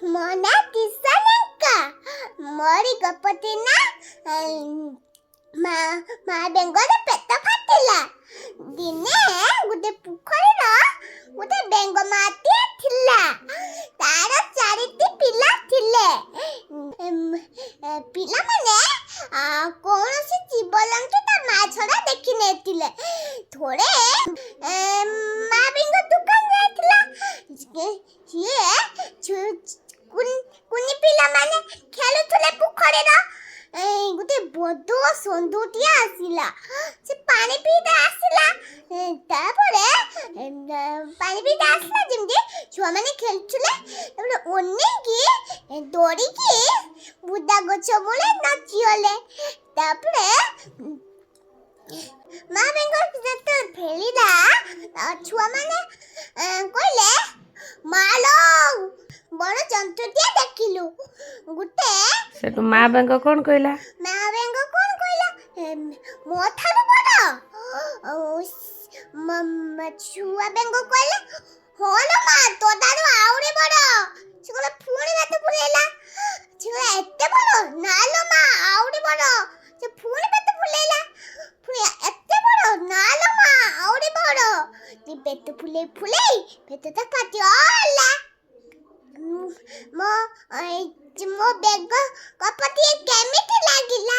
ମୋ ନାଁ କିଶନଙ୍କା। ମୋରି ଗପଟି ନା ମା ବେଙ୍ଗର ପେଟ ଫାଟିଲା। ଦିନେ ଗୋଟେ ପୋଖରୀର ଗୋଟେ ବେଙ୍ଗ ମାଟିଏ ଥିଲା। ତାର 4ଟି ପିଲା ଥିଲେ। ପିଲାମାନେ କୌଣସି ଜୀବଜନ୍ତୁ ତା ମା ଛଡ଼ା ଦେଖି ନଥିଲେ। ଥରେ ମା ବେଙ୍ଗ ଦୋକାନ ଯାଇଥିଲା। ସିଏ କୁନି ପିଲାମାନେ ଖେଳୁଥିଲେ ପୋଖରୀର। ଗୋଟେ ବଡ଼ ଷଣ୍ଢଟିଏ ଆସିଲା। ସେ ପାଣି ପିଇତେ ଆସିଲା। ତାପରେ ପାଣି ପିଇତେ ଆସିଲା ଯେମିତି ଛୁଆମାନେ ଖେଳୁଥିଲେ। ତାପରେ ଅନେଇକି ଦୌଡ଼ିକି ବୁଦା ଗଛ ମୂଳେ ନାଚିଗଲେ। ତାପରେ ମା ବେଙ୍ଗ ଯେତେବେଳେ ଫେରିଲା, ଛୁଆମାନେ କହିଲେ, ମାଲୋ ବଡ଼ ଜନ୍ତୁଟିଏ ଦେଖିଲୁ। ସେଠୁ ମା ବେଙ୍ଗ କ'ଣ କହିଲା? ମା ବେଙ୍ଗ କ'ଣ କହିଲା? ମୋ ଠାରୁ ବଡ଼? ଛୁଆ ବେଙ୍ଗ କହିଲେ, ହଁ ଲୋ ମା, ତୋ ଠାରୁ ଆହୁରି ବଡ଼। ସେ କହିଲା, ପୁଣି ପେଟ ଫୁଲେଇଲା। ସେ କହିଲା, ଏତେ ବଡ଼? ନା ଲୋ ମା, ଆହୁରି ବଡ଼। ସେ ପୁଣି ପେଟ ଫୁଲେଇଲା। ପୁଣି ଏତେ ବଡ଼? ନା ଲୋ ମା, ଆହୁରି ବଡ଼। ପେଟ ଫୁଲେଇ ପେଟଟା ଫାଟିଗଲା। ମୋ ବେଙ୍ଗ ଗପଟି କେମିତି ଲାଗିଲା?